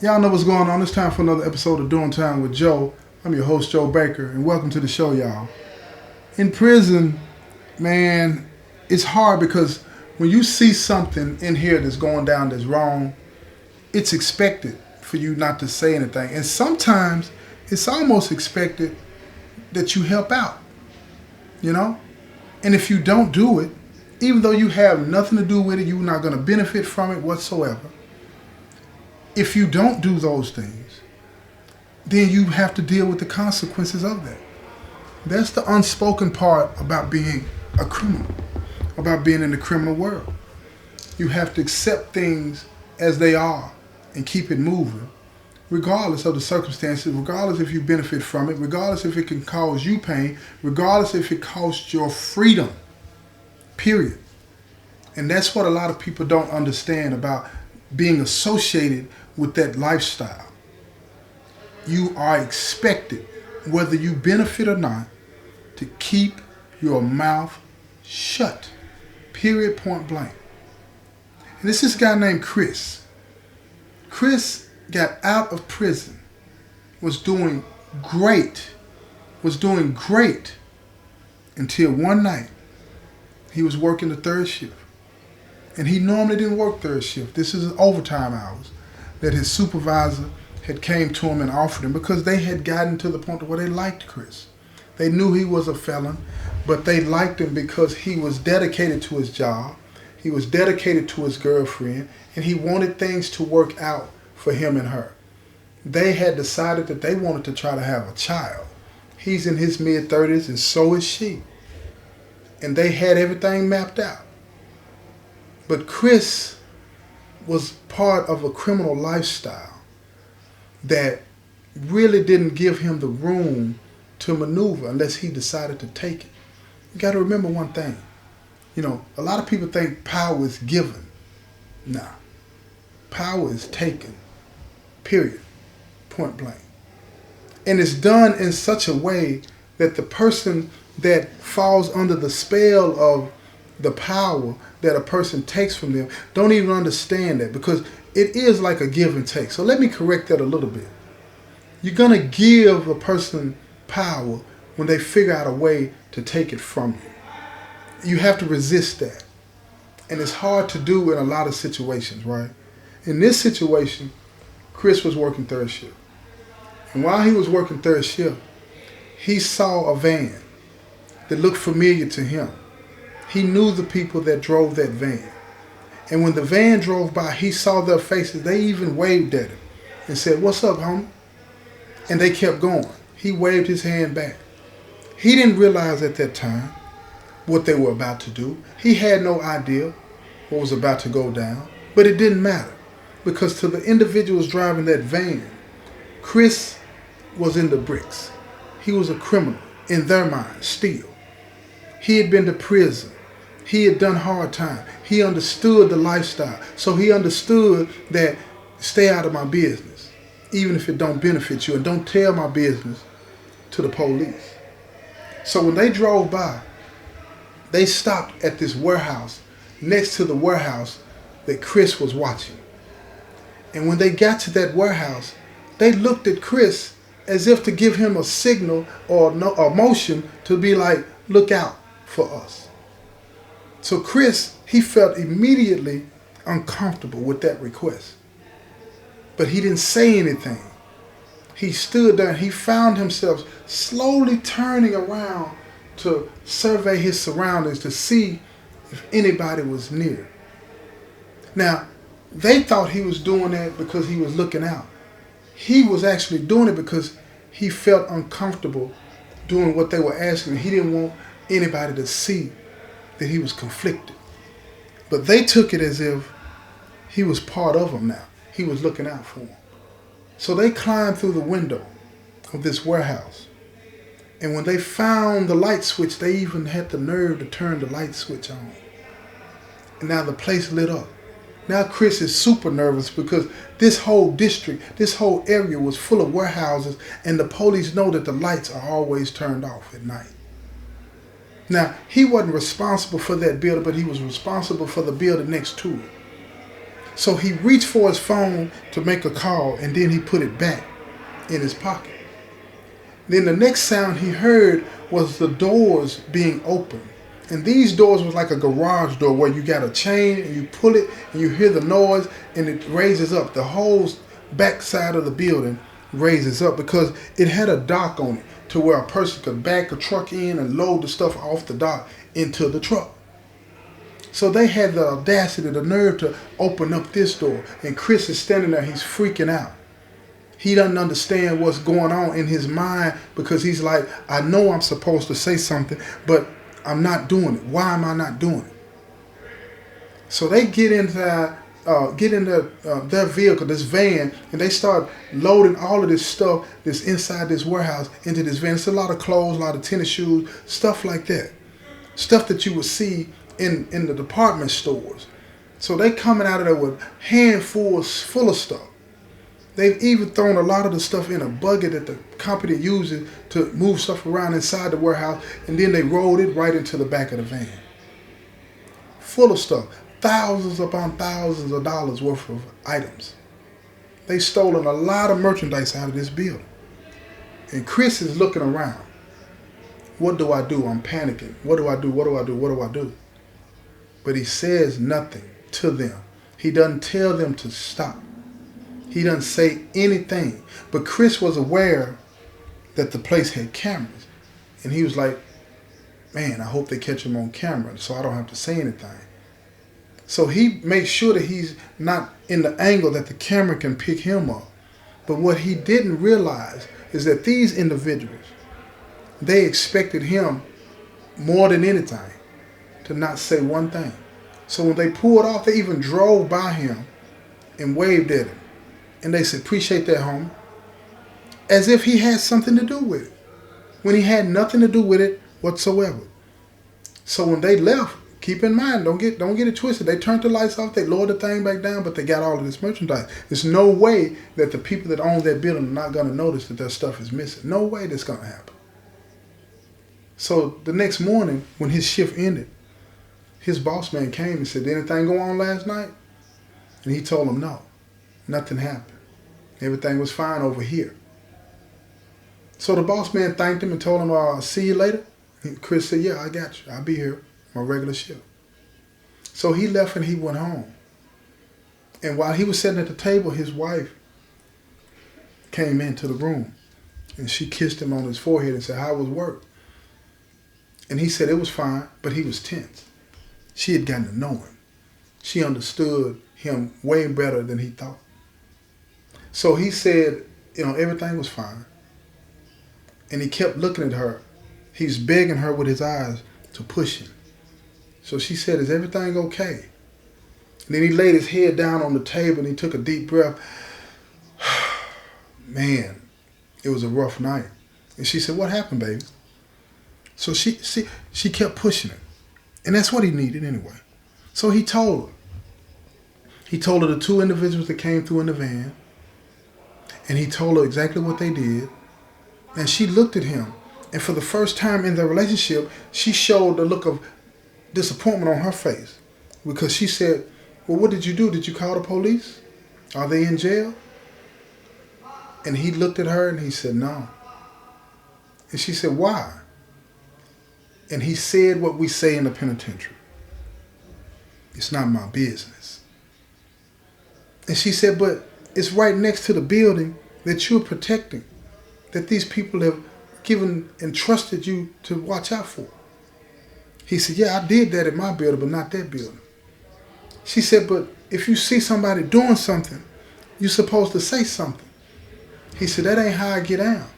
Y'all know what's going on. It's time for another episode of Doing Time with Joe. I'm your host, Joe Baker, and welcome to the show, y'all. In prison, man, it's hard because when you see something in here that's going down that's wrong, it's expected for you not to say anything. And sometimes it's almost expected that you help out, you know? And if you don't do it, even though you have nothing to do with it, you're not going to benefit from it whatsoever. If you don't do those things, then you have to deal with the consequences of that. That's the unspoken part about being a criminal, about being in the criminal world. You have to accept things as they are and keep it moving, regardless of the circumstances, regardless if you benefit from it, regardless if it can cause you pain, regardless if it costs your freedom, period. And that's what a lot of people don't understand about being associated with that lifestyle. You are expected, whether you benefit or not, to keep your mouth shut. Period, point blank. And this is a guy named Chris. Chris got out of prison, was doing great until one night he was working the third shift. And he normally didn't work third shift. This is overtime hours that his supervisor had came to him and offered him because they had gotten to the point where they liked Chris. They knew he was a felon, but they liked him because he was dedicated to his job. He was dedicated to his girlfriend, and he wanted things to work out for him and her. They had decided that they wanted to try to have a child. He's in his mid-30s, and so is she. And they had everything mapped out. But Chris was part of a criminal lifestyle that really didn't give him the room to maneuver unless he decided to take it. You got to remember one thing. You know, a lot of people think power is given. Nah. Power is taken. Period. Point blank. And it's done in such a way that the person that falls under the spell of the power that a person takes from them don't even understand that, because it is like a give and take. So let me correct that a little bit. You're going to give a person power when they figure out a way to take it from you. You have to resist that. And it's hard to do in a lot of situations, right? In this situation, Chris was working third shift. And while he was working third shift, he saw a van that looked familiar to him. He knew the people that drove that van. And when the van drove by, he saw their faces. They even waved at him and said, "What's up, homie?" And they kept going. He waved his hand back. He didn't realize at that time what they were about to do. He had no idea what was about to go down. But it didn't matter, because to the individuals driving that van, Chris was in the bricks. He was a criminal in their minds still. He had been to prison. He had done hard time. He understood the lifestyle. So he understood that stay out of my business, even if it don't benefit you, and don't tell my business to the police. So when they drove by, they stopped at this warehouse next to the warehouse that Chris was watching. And when they got to that warehouse, they looked at Chris as if to give him a signal or a motion to be like, look out for us. So Chris, he felt immediately uncomfortable with that request. But he didn't say anything. He stood there and he found himself slowly turning around to survey his surroundings to see if anybody was near. Now, they thought he was doing that because he was looking out. He was actually doing it because he felt uncomfortable doing what they were asking. He didn't want anybody to see that he was conflicted. But they took it as if he was part of them now. He was looking out for them. So they climbed through the window of this warehouse. And when they found the light switch, they even had the nerve to turn the light switch on. And now the place lit up. Now Chris is super nervous because this whole district, this whole area was full of warehouses, and the police know that the lights are always turned off at night. Now, he wasn't responsible for that building, but he was responsible for the building next to it. So he reached for his phone to make a call, and then he put it back in his pocket. Then the next sound he heard was the doors being opened. And these doors was like a garage door where you got a chain and you pull it and you hear the noise and it raises up. The whole back side of the building raises up because it had a dock on it to where a person could back a truck in and load the stuff off the dock into the truck. So they had the audacity, the nerve to open up this door. And Chris is standing there, he's freaking out. He doesn't understand what's going on in his mind because he's like, I know I'm supposed to say something, but I'm not doing it. Why am I not doing it? So they get into their vehicle, this van, and they start loading all of this stuff that's inside this warehouse into this van. It's a lot of clothes, a lot of tennis shoes, stuff like that. Stuff that you would see in the department stores. So they coming out of there with handfuls full of stuff. They've even thrown a lot of the stuff in a bucket that the company uses to move stuff around inside the warehouse, and then they rolled it right into the back of the van. Full of stuff. Thousands upon thousands of dollars worth of items. They've stolen a lot of merchandise out of this building. And Chris is looking around. What do I do? I'm panicking. What do I do? What do I do? What do I do? But he says nothing to them. He doesn't tell them to stop. He doesn't say anything. But Chris was aware that the place had cameras. And he was like, man, I hope they catch him on camera so I don't have to say anything. So he makes sure that he's not in the angle that the camera can pick him up. But what he didn't realize is that these individuals, they expected him more than anything to not say one thing. So when they pulled off, they even drove by him and waved at him. And they said, appreciate that, homie. As if he had something to do with it. When he had nothing to do with it whatsoever. So when they left, keep in mind, don't get it twisted. They turned the lights off, they lowered the thing back down, but they got all of this merchandise. There's no way that the people that own that building are not going to notice that their stuff is missing. No way that's going to happen. So the next morning, when his shift ended, his boss man came and said, did anything go on last night? And he told him no. Nothing happened. Everything was fine over here. So the boss man thanked him and told him, I'll see you later. And Chris said, yeah, I got you. I'll be here. My regular shift. So he left and he went home. And while he was sitting at the table, his wife came into the room. And she kissed him on his forehead and said, how was work? And he said it was fine, but he was tense. She had gotten to know him. She understood him way better than he thought. So he said, everything was fine. And he kept looking at her. He's begging her with his eyes to push him. So she said, is everything okay? And then he laid his head down on the table and he took a deep breath. Man, it was a rough night. And she said, what happened, baby? So she kept pushing him. And that's what he needed anyway. So he told her. He told her the two individuals that came through in the van. And he told her exactly what they did. And she looked at him. And for the first time in their relationship, she showed the look of disappointment on her face. Because she said, well, what did you do? Did you call the police? Are they in jail? And he looked at her and he said, no. And she said, why? And he said what we say in the penitentiary. It's not my business. And she said, but it's right next to the building that you're protecting, that these people have given and trusted you to watch out for. He said, yeah, I did that at my building, but not that building. She said, but if you see somebody doing something, you're supposed to say something. He said, that ain't how I get down.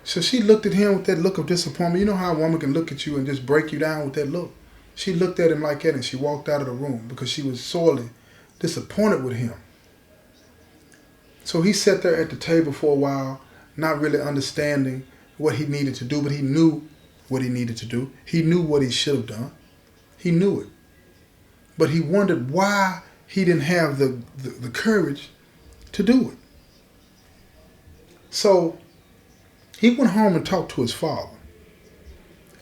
So she looked at him with that look of disappointment. You know how a woman can look at you and just break you down with that look? She looked at him like that and she walked out of the room because she was sorely disappointed with him. So he sat there at the table for a while, not really understanding what he needed to do, but he knew what he needed to do. He knew what he should have done. He knew it. But he wondered why he didn't have the courage to do it. So he went home and talked to his father.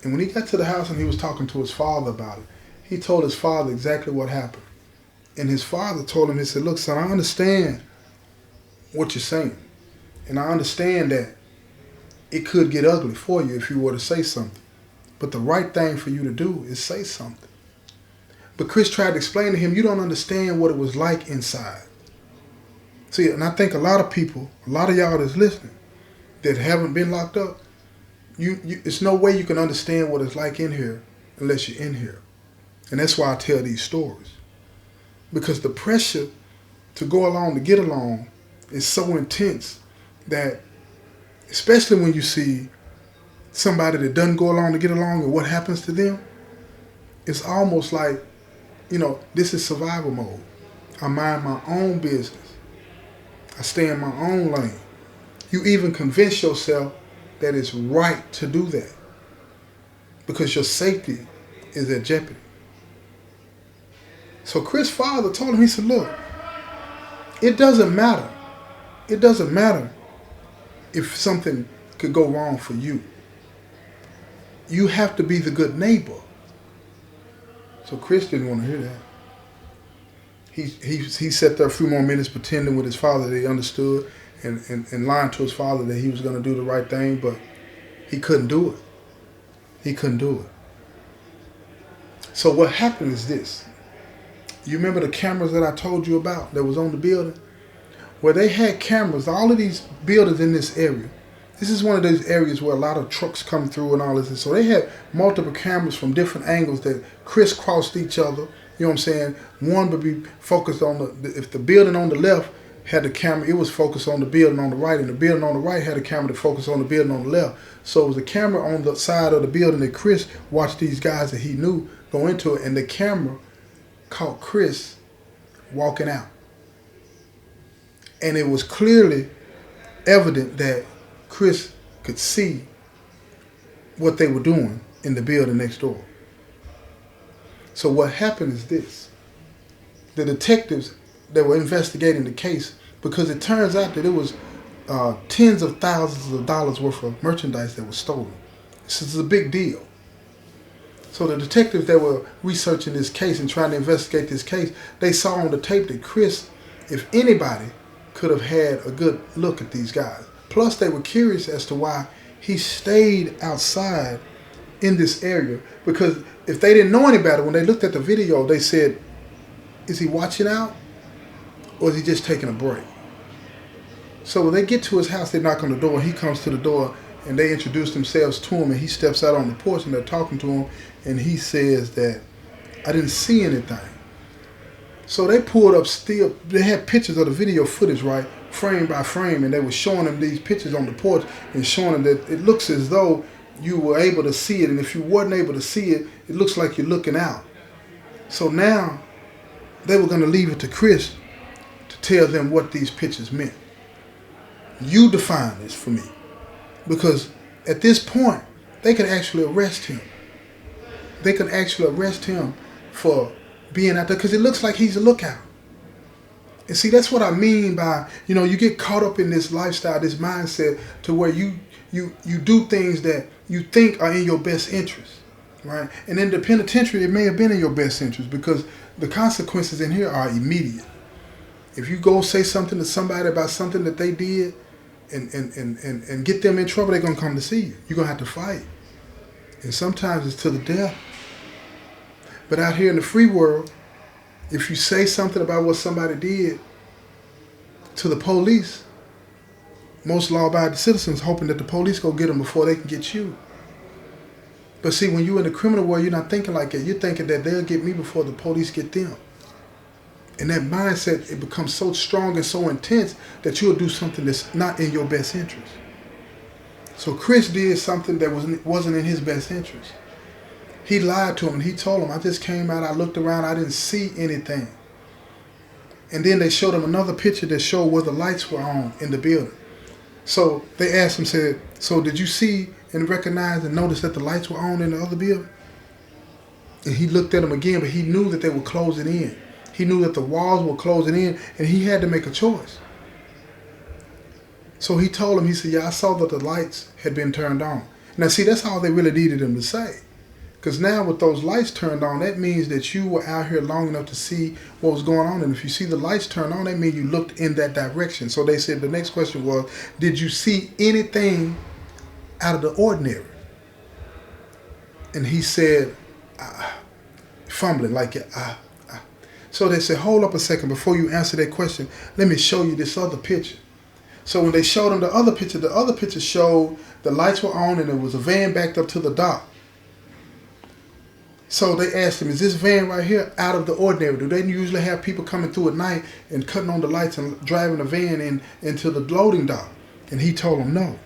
And when he got to the house and he was talking to his father about it, he told his father exactly what happened. And his father told him, he said, look, son, I understand what you're saying. And I understand that it could get ugly for you if you were to say something. But the right thing for you to do is say something. But Chris tried to explain to him, you don't understand what it was like inside. See, and I think a lot of people, a lot of y'all that's listening, that haven't been locked up, it's no way you can understand what it's like in here unless you're in here. And that's why I tell these stories. Because the pressure to go along, to get along, is so intense that, especially when you see somebody that doesn't go along to get along and what happens to them, it's almost like, this is survival mode. I mind my own business. I stay in my own lane. You even convince yourself that it's right to do that because your safety is at jeopardy. So Chris' father told him, he said, look, it doesn't matter. It doesn't matter if something could go wrong for you. You have to be the good neighbor. So Chris didn't want to hear that. He sat there a few more minutes pretending with his father that he understood and lying to his father that he was going to do the right thing, but he couldn't do it. He couldn't do it. So what happened is this. You remember the cameras that I told you about that was on the building? Where they had cameras, all of these buildings in this area. This is one of those areas where a lot of trucks come through and all this. And so they had multiple cameras from different angles that crisscrossed each other. You know what I'm saying? One would be focused on if the building on the left had the camera, it was focused on the building on the right, and the building on the right had a camera that focused on the building on the left. So it was a camera on the side of the building that Chris watched these guys that he knew go into it, and the camera caught Chris walking out. And it was clearly evident that Chris could see what they were doing in the building next door. So what happened is this. The detectives that were investigating the case, because it turns out that it was tens of thousands of dollars worth of merchandise that was stolen. This is a big deal. So the detectives that were researching this case and trying to investigate this case, they saw on the tape that Chris, if anybody, could have had a good look at these guys. Plus, they were curious as to why he stayed outside in this area. Because if they didn't know any better, when they looked at the video, they said, is he watching out? Or is he just taking a break? So when they get to his house, they knock on the door. He comes to the door, and they introduce themselves to him, and he steps out on the porch, and they're talking to him, and he says that, I didn't see anything. So they pulled up still, they had pictures of the video footage, right, frame by frame, and they were showing them these pictures on the porch and showing them that it looks as though you were able to see it, and if you weren't able to see it, it looks like you're looking out. So now they were going to leave it to Chris to tell them what these pictures meant. You define this for me. Because at this point, they could actually arrest him. They could actually arrest him for being out there because it looks like he's a lookout. And see, that's what I mean by, you get caught up in this lifestyle, this mindset to where you do things that you think are in your best interest, right? And in the penitentiary, it may have been in your best interest because the consequences in here are immediate. If you go say something to somebody about something that they did and get them in trouble, they're going to come to see you. You're going to have to fight. And sometimes it's to the death. But out here in the free world, if you say something about what somebody did to the police, most law-abiding citizens hoping that the police go get them before they can get you. But see, when you're in the criminal world, you're not thinking like that. You're thinking that they'll get me before the police get them. And that mindset, it becomes so strong and so intense that you'll do something that's not in your best interest. So Chris did something that wasn't in his best interest. He lied to him and he told him, I just came out, I looked around, I didn't see anything. And then they showed him another picture that showed where the lights were on in the building. So they asked him, said, so did you see and recognize and notice that the lights were on in the other building? And he looked at them again, but he knew that they were closing in. He knew that the walls were closing in, and he had to make a choice. So he told him, he said, yeah, I saw that the lights had been turned on. Now, see, that's all they really needed him to say. Because now with those lights turned on, that means that you were out here long enough to see what was going on. And if you see the lights turned on, that means you looked in that direction. So they said the next question was, did you see anything out of the ordinary? And he said, fumbling like it. So they said, hold up a second. Before you answer that question, let me show you this other picture. So when they showed him the other picture showed the lights were on and there was a van backed up to the dock. So they asked him, is this van right here out of the ordinary? Do they usually have people coming through at night and cutting on the lights and driving the van into the loading dock? And he told them no.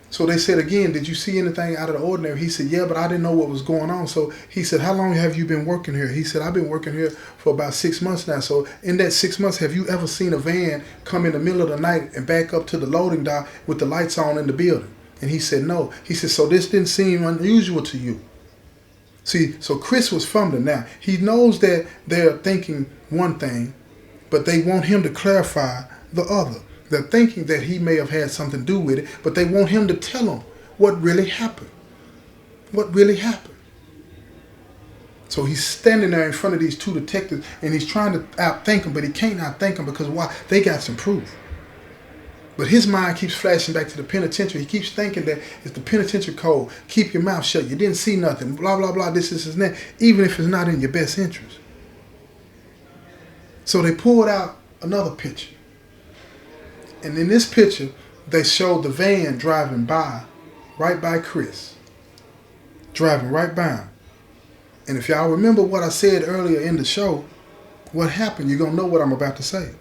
So they said again, did you see anything out of the ordinary? He said, yeah, but I didn't know what was going on. So he said, how long have you been working here? He said, I've been working here for about 6 months now. So in that 6 months, have you ever seen a van come in the middle of the night and back up to the loading dock with the lights on in the building? And he said, no. He said, so this didn't seem unusual to you. See, so Chris was fumbling now. He knows that they're thinking one thing, but they want him to clarify the other. They're thinking that he may have had something to do with it, but they want him to tell them what really happened. What really happened. So he's standing there in front of these two detectives, and he's trying to outthink them, but he can't outthink them because why? They got some proof. But his mind keeps flashing back to the penitentiary. He keeps thinking that it's the penitentiary code. Keep your mouth shut. You didn't see nothing. Blah, blah, blah. This and that. Even if it's not in your best interest. So they pulled out another picture. And in this picture, they showed the van driving by, right by Chris. Driving right by him. And if y'all remember what I said earlier in the show, what happened, you're going to know what I'm about to say.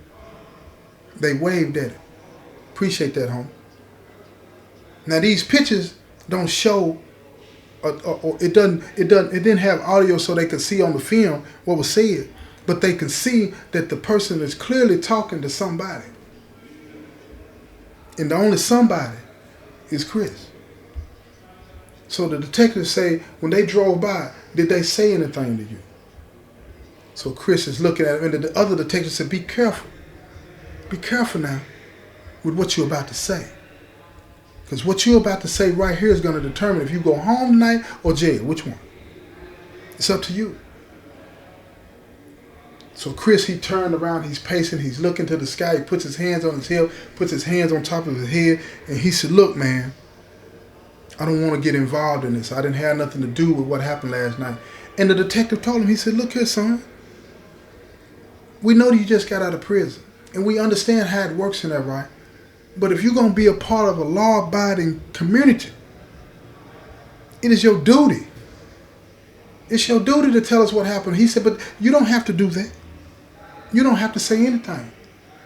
They waved at it. Appreciate that, homie. Now these pictures don't show, it didn't have audio so they could see on the film what was said, but they can see that the person is clearly talking to somebody, and the only somebody is Chris. So the detectives say when they drove by, did they say anything to you? So Chris is looking at him, and the other detective said, "Be careful now." With what you're about to say. Because what you're about to say right here is going to determine if you go home tonight or jail. Which one? It's up to you. So Chris, he turned around, he's pacing, he's looking to the sky, he puts his hands on his hip, puts his hands on top of his head, and he said, look, man, I don't want to get involved in this. I didn't have nothing to do with what happened last night. And the detective told him, he said, look here, son, we know you just got out of prison, and we understand how it works in that, right? But if you're going to be a part of a law-abiding community, it is your duty. It's your duty to tell us what happened. He said, but you don't have to do that. You don't have to say anything.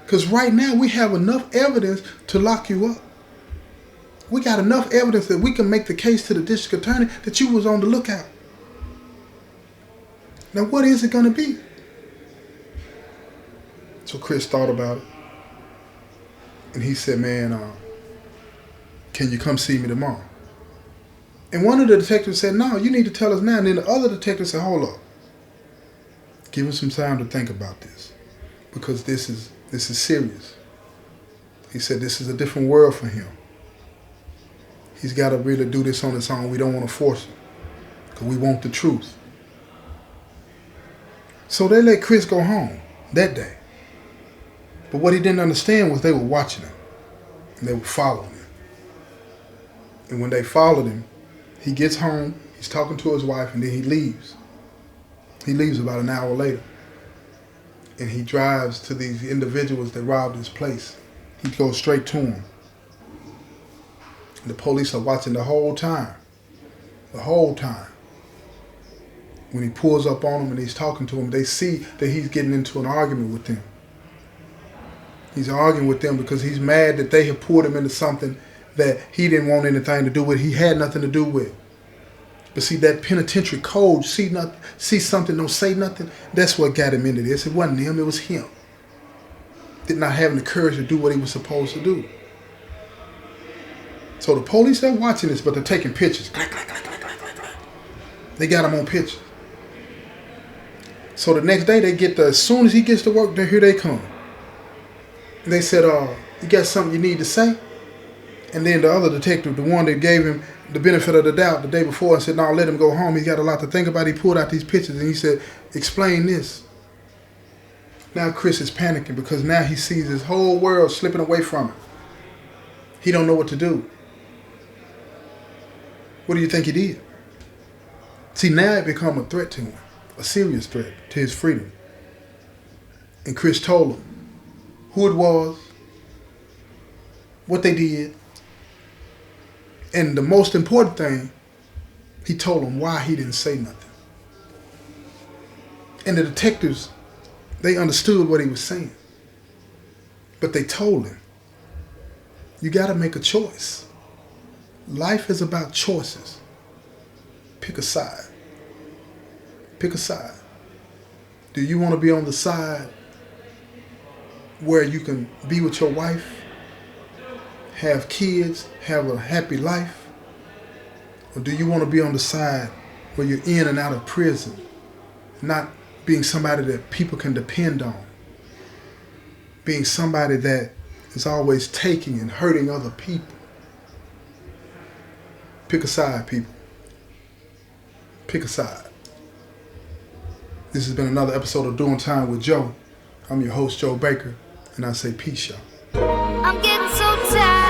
Because right now we have enough evidence to lock you up. We got enough evidence that we can make the case to the district attorney that you was on the lookout. Now what is it going to be? So Chris thought about it. And he said, man, can you come see me tomorrow? And one of the detectives said, no, you need to tell us now. And then the other detective said, hold up. Give him some time to think about this. Because this is serious. He said this is a different world for him. He's got to really do this on his own. We don't want to force him. Because we want the truth. So they let Chris go home that day. But what he didn't understand was they were watching him. And they were following him. And when they followed him, he gets home, he's talking to his wife, and then he leaves. He leaves about an hour later. And he drives to these individuals that robbed his place. He goes straight to them. And the police are watching the whole time. The whole time. When he pulls up on them and he's talking to them, they see that he's getting into an argument with them. He's arguing with them because he's mad that they have pulled him into something that he didn't want anything to do with. He had nothing to do with. But see, that penitentiary code, see something, don't say nothing, that's what got him into this. It wasn't him, it was him. Did not having the courage to do what he was supposed to do. So the police are watching this, but they're taking pictures. They got him on pictures. So the next day, as soon as he gets to work, here they come. And they said, you got something you need to say? And then the other detective, the one that gave him the benefit of the doubt the day before and said, no, let him go home. He got a lot to think about. He pulled out these pictures and he said, explain this. Now Chris is panicking because now he sees his whole world slipping away from him. He don't know what to do. What do you think he did? See, now it become a threat to him, a serious threat to his freedom. And Chris told him who it was, what they did, and the most important thing, he told him why he didn't say nothing. And the detectives, they understood what he was saying. But they told him, you got to make a choice. Life is about choices. Pick a side. Pick a side. Do you want to be on the side where you can be with your wife, have kids, have a happy life? Or do you want to be on the side where you're in and out of prison, not being somebody that people can depend on, being somebody that is always taking and hurting other people? Pick a side, people. Pick a side. This has been another episode of Doing Time with Joe. I'm your host, Joe Baker, and I say peace, y'all. I'm getting so tired.